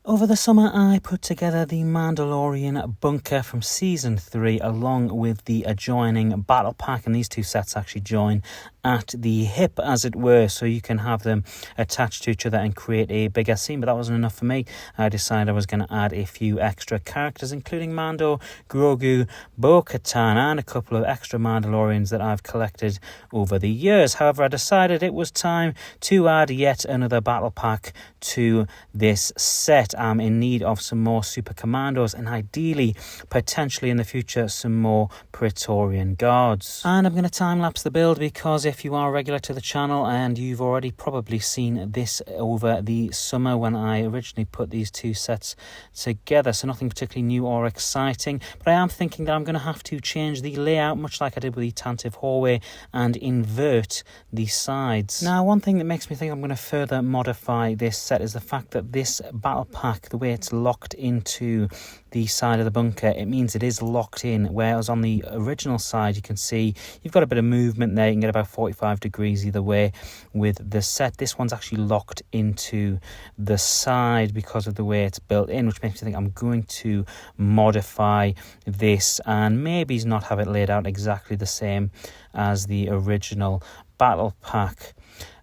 Over the summer, I put together the Mandalorian bunker from Season 3 along with the adjoining battle pack, and these two sets actually join at the hip, as it were, so you can have them attached to each other and create a bigger scene. But that wasn't enough for me. I decided I was going to add a few extra characters, including Mando, Grogu, Bo-Katan, and a couple of extra Mandalorians that I've collected over the years. However, I decided it was time to add yet another battle pack to this set. I'm in need of some more Super Commandos and ideally, potentially in the future, some more Praetorian Guards. And I'm going to time-lapse the build because if you are regular to the channel and you've already probably seen this over the summer when I originally put these two sets together, so nothing particularly new or exciting, but I am thinking that I'm going to have to change the layout, much like I did with the Tantive hallway, and invert the sides. Now, one thing that makes me think I'm going to further modify this set is the fact that this battle pack, the way it's locked into the side of the bunker, it means it is locked in, whereas on the original side you can see you've got a bit of movement there. You can get about 45 degrees either way with the set. This one's actually locked into the side because of the way it's built in, which makes me think I'm going to modify this and maybe not have it laid out exactly the same as the original battle pack.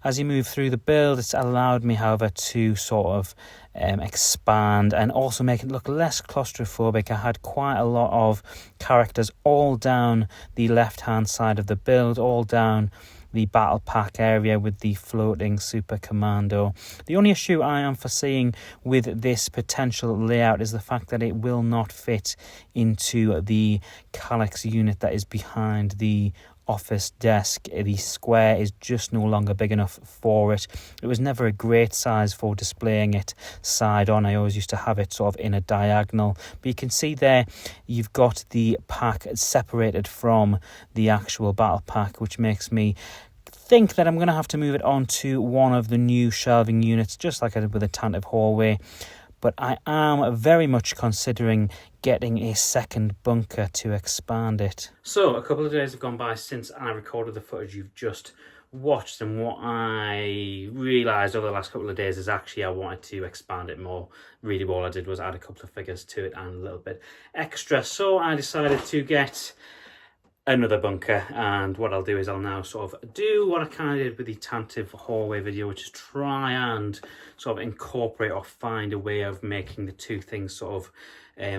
As you move through the build, it's allowed me, however, to sort of expand and also make it look less claustrophobic. I had quite a lot of characters all down the left-hand side of the build, all down the battle pack area with the floating Super Commando. The only issue I am foreseeing with this potential layout is the fact that it will not fit into the Calyx unit that is behind the office desk. The square is just no longer big enough for it. It was never a great size for displaying it side on. I always used to have it sort of in a diagonal, but you can see there you've got the pack separated from the actual battle pack, which makes me think that I'm going to have to move it on to one of the new shelving units, just like I did with the Tantive hallway. But I am very much considering getting a second bunker to expand it. So a couple of days have gone by since I recorded the footage you've just watched, and what I realised over the last couple of days is actually I wanted to expand it more. Really all I did was add a couple of figures to it and a little bit extra. So I decided to get another bunker, and what I'll do is I'll now sort of do what I kind of did with the Tantive hallway video, which is try and sort of incorporate or find a way of making the two things sort of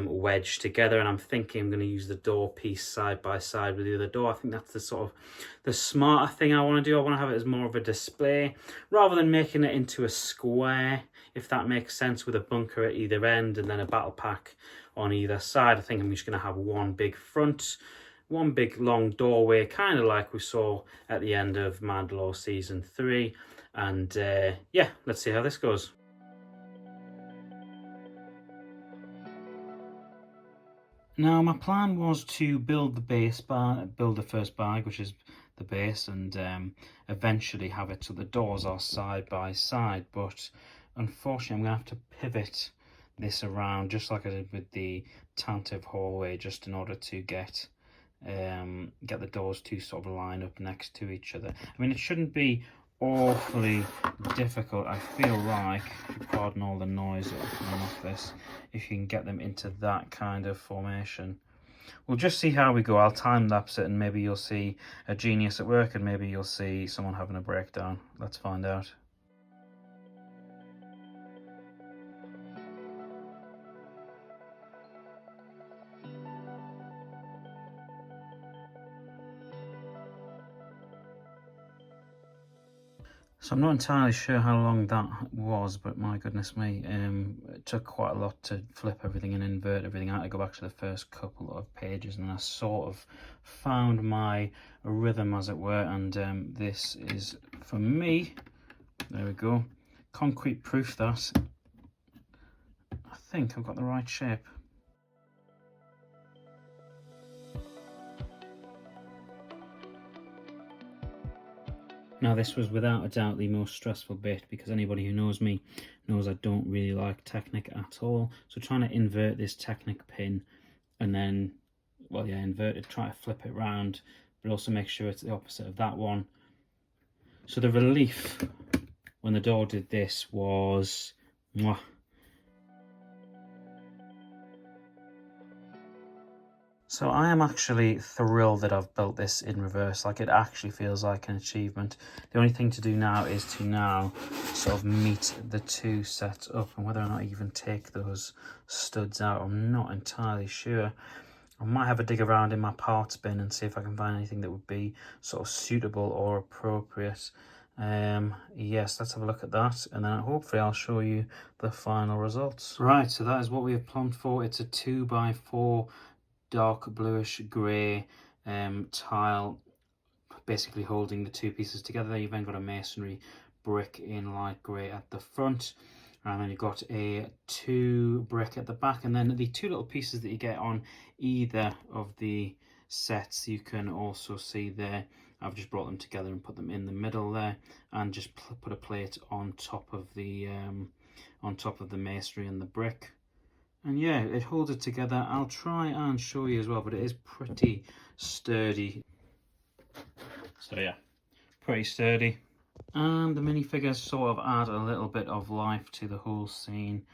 wedged together. And I'm thinking I'm going to use the door piece side by side with the other door. I think that's the sort of the smarter thing I want to do. I want to have it as more of a display rather than making it into a square, if that makes sense, with a bunker at either end and then a battle pack on either side. I think I'm just going to have one big front, one big long doorway, kind of like we saw at the end of Mandalore Season 3. And yeah, let's see how this goes. Now, my plan was to build the base bar, build the first bag, which is the base, and eventually have it so the doors are side by side. But unfortunately, I'm going to have to pivot this around, just like I did with the Tantive hallway, just in order to get the doors to sort of line up next to each other. I mean, it shouldn't be awfully difficult. I feel like, if you pardon all the noise that are coming off this, if you can get them into that kind of formation. We'll just see how we go. I'll time lapse it and maybe you'll see a genius at work and maybe you'll see someone having a breakdown. Let's find out. So I'm not entirely sure how long that was, but my goodness me, it took quite a lot to flip everything and invert everything. I had to go back to the first couple of pages and I sort of found my rhythm, as it were, and this is, for me, there we go, concrete proof that I think I've got the right shape. Now, this was without a doubt the most stressful bit, because anybody who knows me knows I don't really like Technic at all. So trying to invert this Technic pin and then, well, yeah, invert it, try to flip it round, but also make sure it's the opposite of that one. So the relief when the door did this was, mwah. So I am actually thrilled that I've built this in reverse. Like, it actually feels like an achievement. The only thing to do now is to now sort of meet the two sets up, and whether or not I even take those studs out, I'm not entirely sure. I might have a dig around in my parts bin and see if I can find anything that would be sort of suitable or appropriate. Yes, let's have a look at that, and then hopefully I'll show you the final results. Right, so that is what we have plumbed for. It's a 2x4 dark bluish grey tile, basically holding the two pieces together. You've then got a masonry brick in light grey at the front, and then you've got a 2 brick at the back, and then the 2 little pieces that you get on either of the sets you can also see there. I've just brought them together and put them in the middle there, and just put a plate on top of the masonry and the brick. And yeah, it holds it together. I'll try and show you as well, but it is pretty sturdy. So yeah, pretty sturdy. And the minifigures sort of add a little bit of life to the whole scene.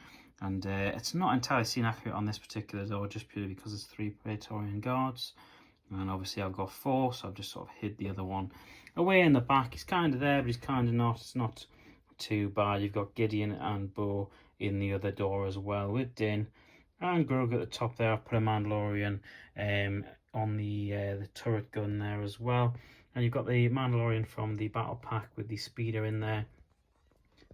And it's not entirely scene accurate on this particular door, just purely because it's 3 Praetorian guards. And obviously I've got 4, so I've just sort of hid the other one away in the back. He's kind of there, but he's kind of not. It's not too bad. You've got Gideon and Bo in the other door as well, with Din and Grog at the top there. I've put a Mandalorian on the turret gun there as well. And you've got the Mandalorian from the battle pack with the speeder in there.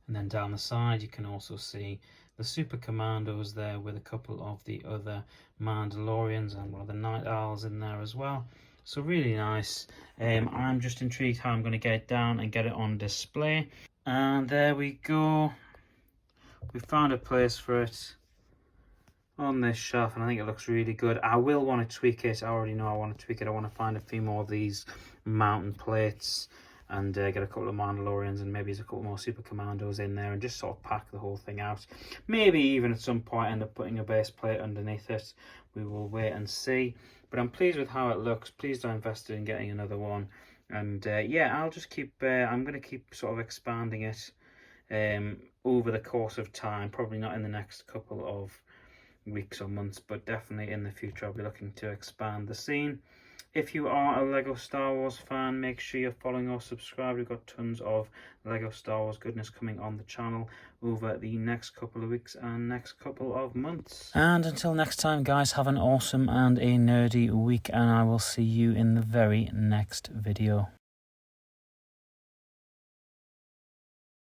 And then down the side you can also see the Super Commandos there with a couple of the other Mandalorians and one of the Night Owls in there as well. So really nice. I'm just intrigued how I'm going to get it down and get it on display. And there we go. We found a place for it on this shelf, and I think it looks really good. I will want to tweak it. I already know I want to tweak it. I want to find a few more of these mountain plates and get a couple of Mandalorians and maybe a couple more Super Commandos in there and just sort of pack the whole thing out. Maybe even at some point end up putting a base plate underneath it. We will wait and see. But I'm pleased with how it looks. Pleased I invested in getting another one. And yeah, I'll just keep, I'm going to keep sort of expanding it over the course of time. Probably not in the next couple of weeks or months, but definitely in the future I'll be looking to expand the scene. If you are a Lego Star Wars fan, make sure you're following or subscribed. We've got tons of Lego Star Wars goodness coming on the channel over the next couple of weeks and next couple of months. And until next time, guys, have an awesome and a nerdy week, and I will see you in the very next video.